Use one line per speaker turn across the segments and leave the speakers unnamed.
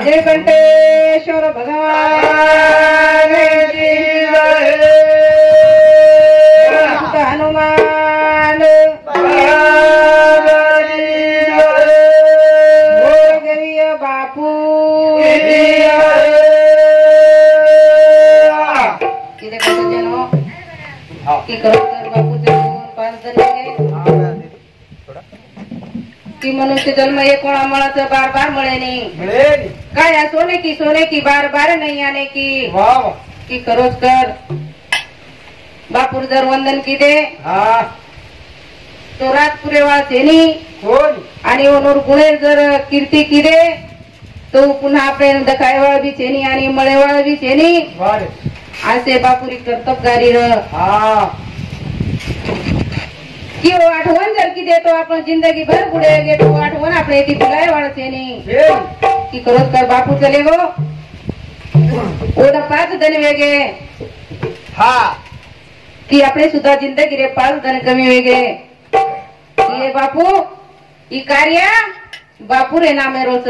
जय कंटेश्वर भगवान की जय। हनुमान गोरगरीय बापू किती कसं जनो की करत बापू की मनुष्य जन्म एक मळाचं बार बार मळे नाही काय सोने की बार बार नहीं आने की करोज कर बापूर जर वंदन की दे तो रात पुरे वाचेनी आणि ओनूर गुणे जर कीर्ती की दे तो पुन्हा आपले दखायवाळ बी चेनी आणि मळेवाळ बी चेनी असे बापुरी कर्तबगारी की वो आठवण जर की देतो आपण जिंदगी भर पुढे गेलो आठवण आपले ती बुलाय वाळते नाही की करत कर बापू चले गो ओदा 5 धन वेगे की आपले सुद्धा जिंदगी रे 5 धन कमी वेगे ये बापू ही कार्य बापू रे नामे रोच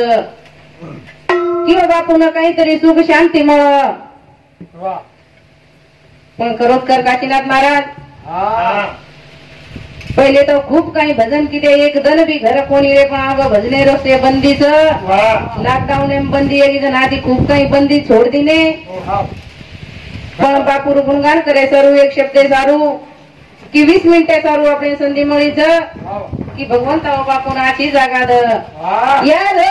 की बापू न काहीतरी सुख शांती मळ पण करत कर काशीनाथ महाराज पहिले तो खूप काही भजन किती एक दन बी घर कोणी रे पण आग भजने रस्ते बंदीच लॉकडाऊन बंदी एक जण आधी खूप काही बंदी सोड दिने पण बापूर गुणगान करे सरू एक शब्द सारू की 20 मिनिटे सारू आपले संधी मळीच की भगवंता बापून आची जागा द यादो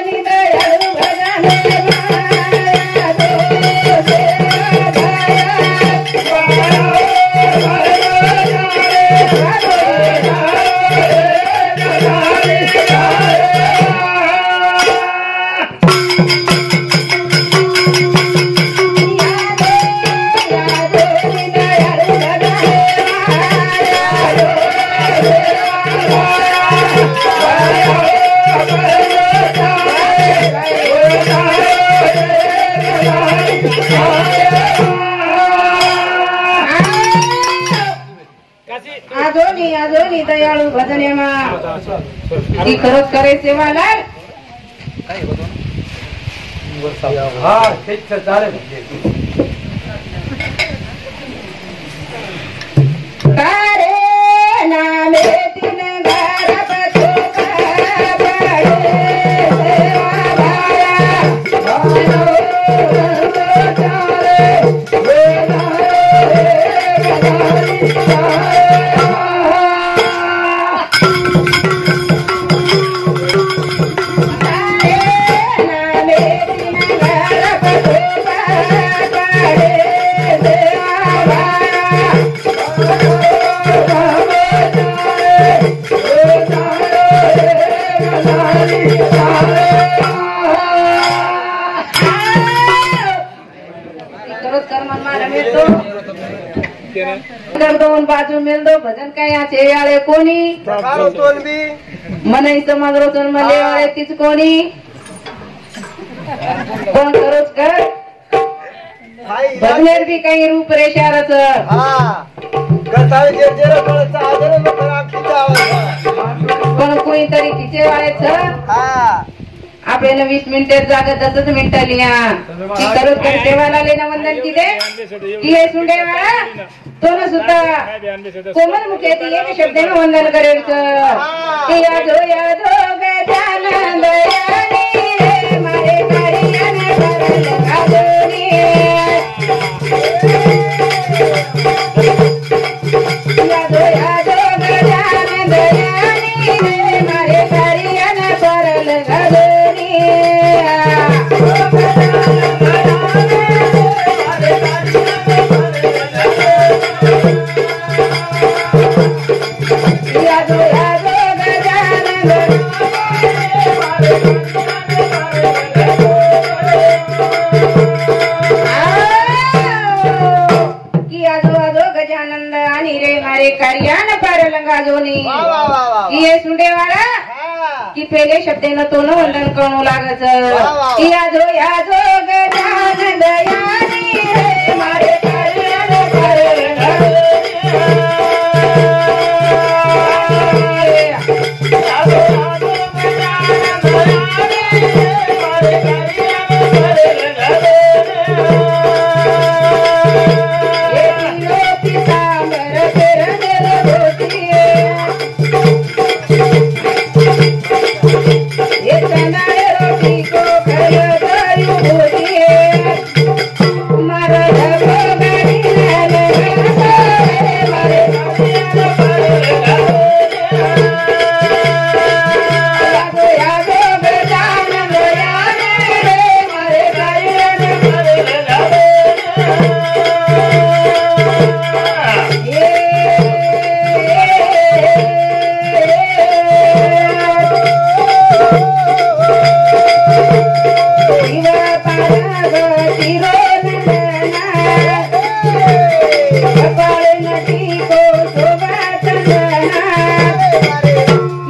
निदयाळू भजने आजोनी दयाळू भजने मा की खरंच करे सेवालाल तारे नामे तीन घर बचो दोन बाजू मिल दो भजन काय याचे वाले कोणी मनाई समाज रोचन मले वाले तीच कोणी कोण करोच कर भजनेर भी काही रूप रेषारच पण कोणीतरी तिचे वालेच आपले 20 मिनिटे जागा 10 मिनिटं लिहा की करत कर देवाला लेना वंदन की दे की हे सुंडेवाळा तो न सुद्धा कोमल मुखे ती एक शब्दाने वंदन करेल की यादो गजानन दयानी रे मारे कारियान करल गाजोनी यादो गजानन दयानी रे मारे कारियान करल गाजोनी कार्यान पार लंगाजोनी ये सुंडेवाळा की पहिले शब्देनं तो न वंदन करू लागच यादो गजानन दयानी रे मारे कार्यान पार लंगाजोनी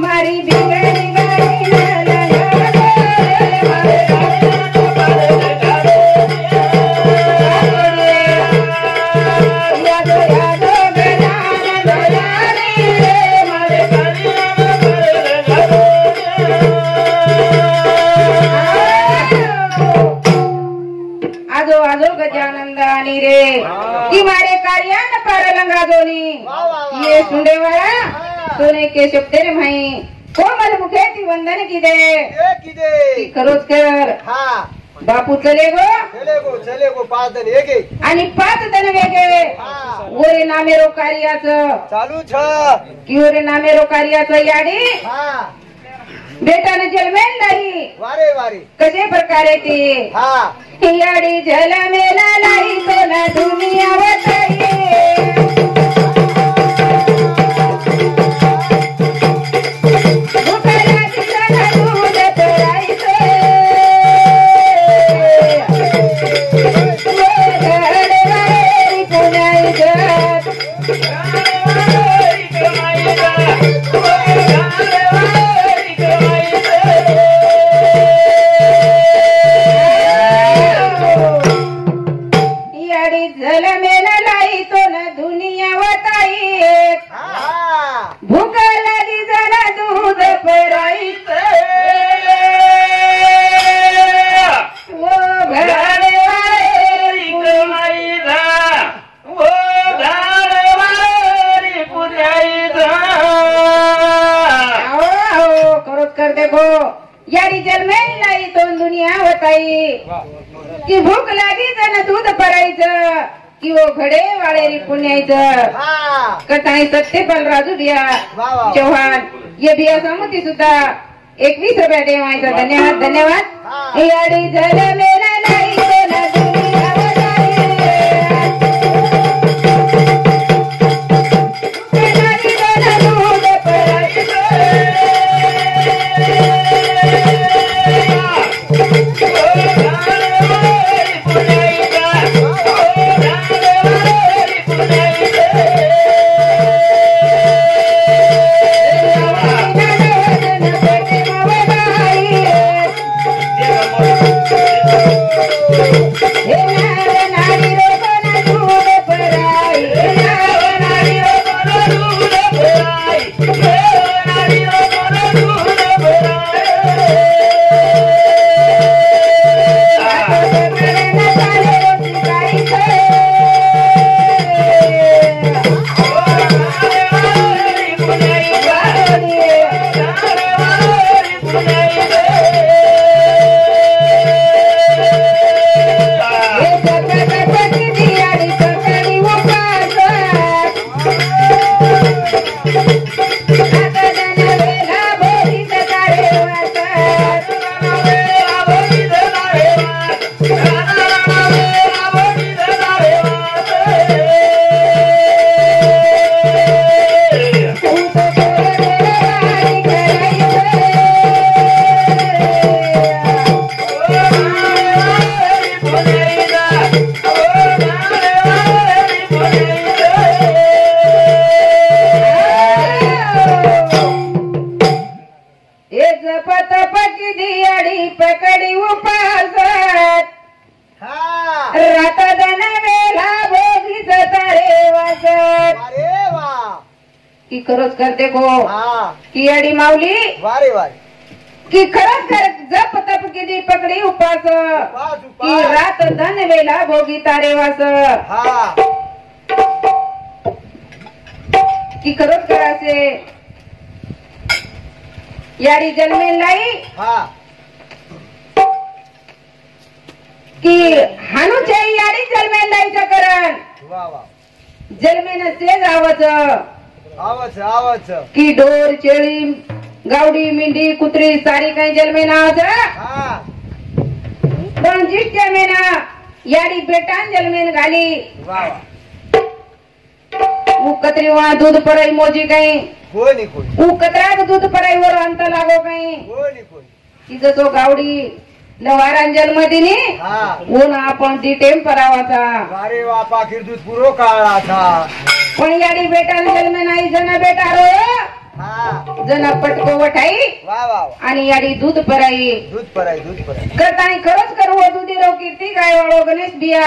मारी बिगड़ी गई आजो गजानंद आणि रे की मारे कार्यान पारलंगा दोनी ये सुंडेवाळा सोने के शब्दे रे माई कोमल मुखे ती वंदन किदे खरोच कर बापू चले गो 5 जण वेगे आणि 5 जण वेगे ओरे नामेरो कार्याचं चालू छ की ओरे नामेरो कार्याचं याडी बेटाने जलमेल नाही वारे वारे कसे प्रकारे ती याडी जलमेला नाही तो ना दुनिया वताई की भूक लागी जण दूध परायचं कि वो घडे वाळेरी पुण्याचं कथाई सत्य बलराजू बिया चौहान ये बिया सामुती सुद्धा 21 रुपया देवायचा धन्यवाद धन्यवाद याडी झालं मेला नाही पकडी उपासत रात दन वेला भोगीच तारे वाजत की खरंच करते गो की अडी माऊली वारे वारे की खरंच कर जप तप किती पकडी उपास की रात दन वेला भोगी तारे वास की खरंच करायचे याडी जन्मेल नाही की हानूचे याडी जन्मेल नाहीचं करण जन्मेन ते जावच की डोर चेळी गावडी मिंडी कुत्री सारी काही जन्मे नावाचं पण जिष्ट मेना याडी बेटान जन्मेन घाली कतरी वहां दूध पराई मोजी काही कतरा दूध पराई वर अंत लागो काही की जसो गावडी नवारान जन्मदिनी ऊन आपण ती टेम्परावाचा
अरे बापा दूध पुरो काळाचा
पण याडी बेटा जन्म नाही जण बेटा रो जण पटको वठाई आणि याडी दूध पराई करतानी खरंच करू दुधी रो कीर्ती गायवाळो गणेश बिया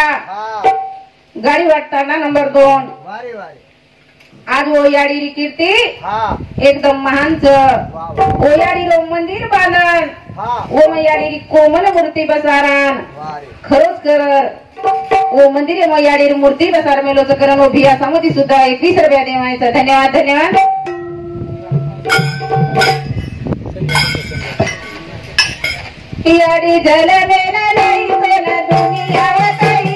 गाडी वाटताना नंबर 2 आज वो याडी कीर्ती एकदम महान ओ याडी रो मंदिर बांधन ओ याडी कोमल मूर्ती बसारान खरोच कर ओ मंदिर याडी मूर्ती बसार मेलो करण ओ भिया सामती सुद्धा 21 रुपया देवायचं धन्यवाद धन्यवाद याडी जलवेना नाही पेला दुनिया वताई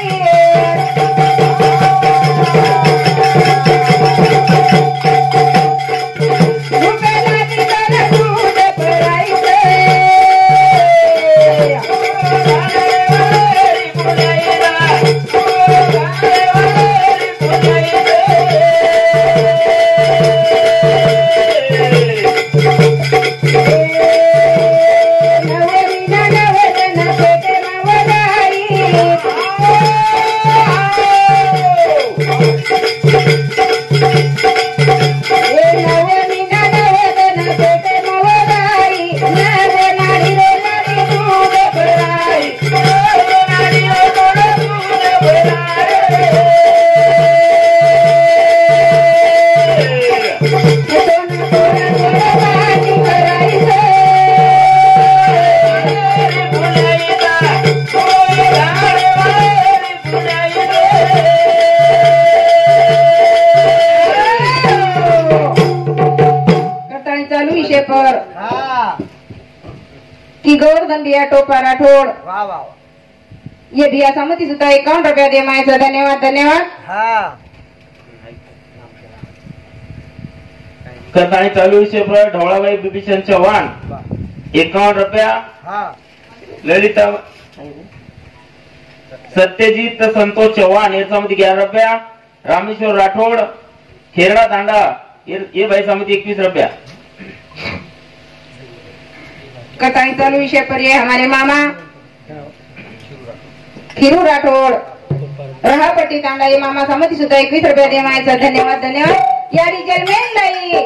रुपेला निकाल दूध पराईचे की गोवर्धन बिया टोपा राठोड ये बिया सामती सुद्धा 51 रुपया दे मायचा धन्यवाद धन्यवाद
कथाणी चालू विषय पर ढवळाबाई बिभीषण चव्हाण 51 रुपया ललिता सत्यजित संतोष चव्हाण याच्यामध्ये 11 रुपया रामेश्वर राठोड खेरडा तांडा ये भाई समिति 21 रुपया
कथाई चालू विषय पर ये हमारे मामा खीरू राठोड रहापट्टी तांडा ये मामा समिति सुद्धा 21 रुपया दे मायचा धन्यवाद धन्यवाद यारी जलमेन लाई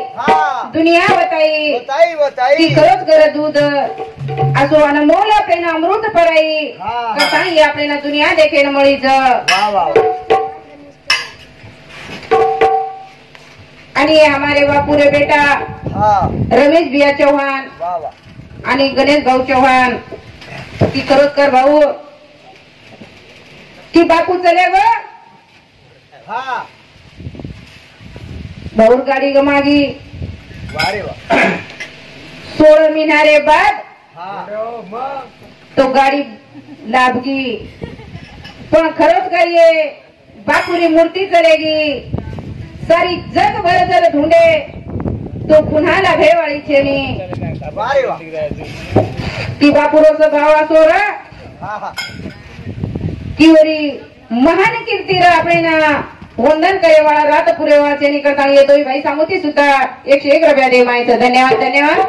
दुनिया बताई की खरोच कर दूध असो अनमोल आपल्याला अमृत पराई कथाई आपल्याला दुनिया देखेन मळीच आणि हमारे बापूरे बेटा रमेश बिया चौहान आणि गणेश भाऊ चौहान की खरोच कर भाऊ की बापू चले ग भाऊ गाडी गमागी 16 मिनारे बाद तो गाडी लाभगी पण खरोच करिए बापूरी मूर्ती चलेगी सारी जग भर जर ढूंढे तो पुन्हा लाभेवाळी छेनी की बापूरोचा भाव असो रा की वरी महान कीर्ती रा आपल्याला वंदन करेवाळा रात पुरेवाळा छेनी करता येतोय भाई सामुती सुद्धा 101 रुपया दे मायचं धन्यवाद धन्यवाद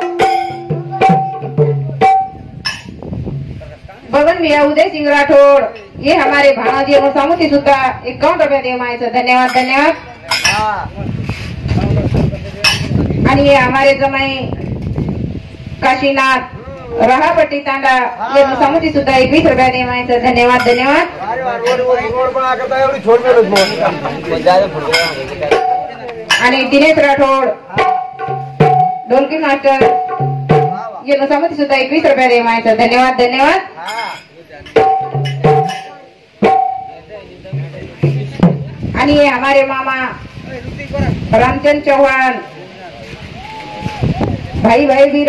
बगन मिया उदय सिंह राठोड ये हमारे भाणाजी और सामुती सुद्धा 51 रुपया दे मायचं धन्यवाद धन्यवाद आणि ये हमारे जमाई काशीनाथ रहापट्टी तांडा ये समिति सुद्धा 21 रुपया दे मायचं धन्यवाद धन्यवाद आणि दिनेश राठोड ढोलकी मास्टर ये समिति सुद्धा 21 रुपया दे मायचं धन्यवाद धन्यवाद आणि ये हमारे मामा रामचंद्र चौहान भाई भाई वीर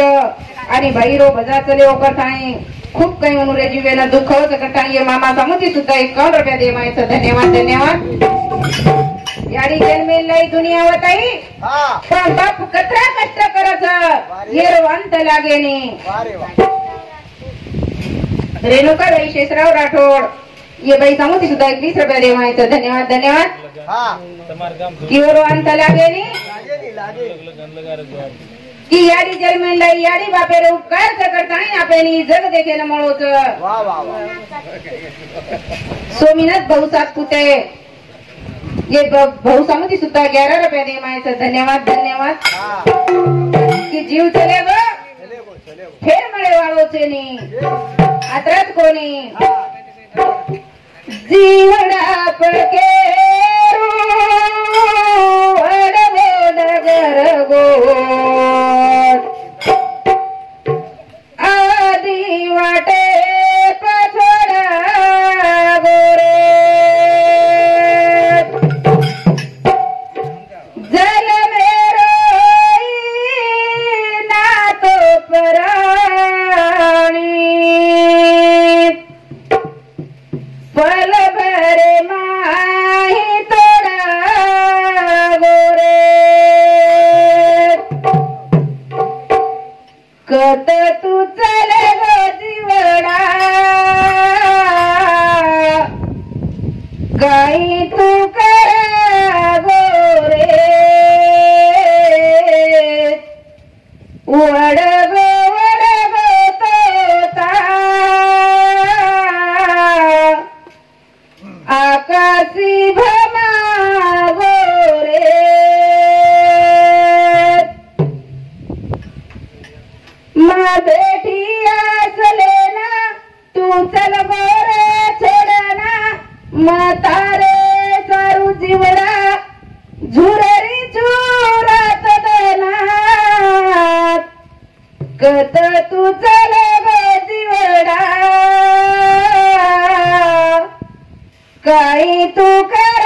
आणि भाईरो बजा चले ओकर थाई खूप काही अनुरे जीवेला दुःख होत कटाई ये मामा समुती सुद्धा 51 रुपया दे मायचं धन्यवाद धन्यवाद याडी जन्मेल लाई दुनिया वताई पण बाप कतरा कष्ट करत ये अंत लागेनी रेणुका बाई शेषराव राठोड ये बाई समुती सुद्धा 21 रुपया दे मायचं धन्यवाद धन्यवाद किवरो अंत लागेनी की याडी जन्मेला याडी बापेर उपकार करताना आपल्यानी जग देखे न मळोच
वा वा वा
सोमीनाथ भाऊ सातपुते ये भाऊ सामती सुद्धा 11 रुपये दे मायचं धन्यवाद धन्यवाद की जीव चले ग फेर मळे वाळोचे नी आत्रात कोणी जीवडा पके नगर गो आदि वाटे पछोडा गोरे जल मेरो ना तो पराणी पल भरे माही तोडा गोरे कत तू चले गो जीवडा काही तू करा गोरे वड गो तोता आकाशी भमा गोरे मा बेटी असले ना तू चल गोरे छोडना म्हातारे सारू जीवडा झुररी चुरात दनात कत तू चल गो जीवडा काही तू कर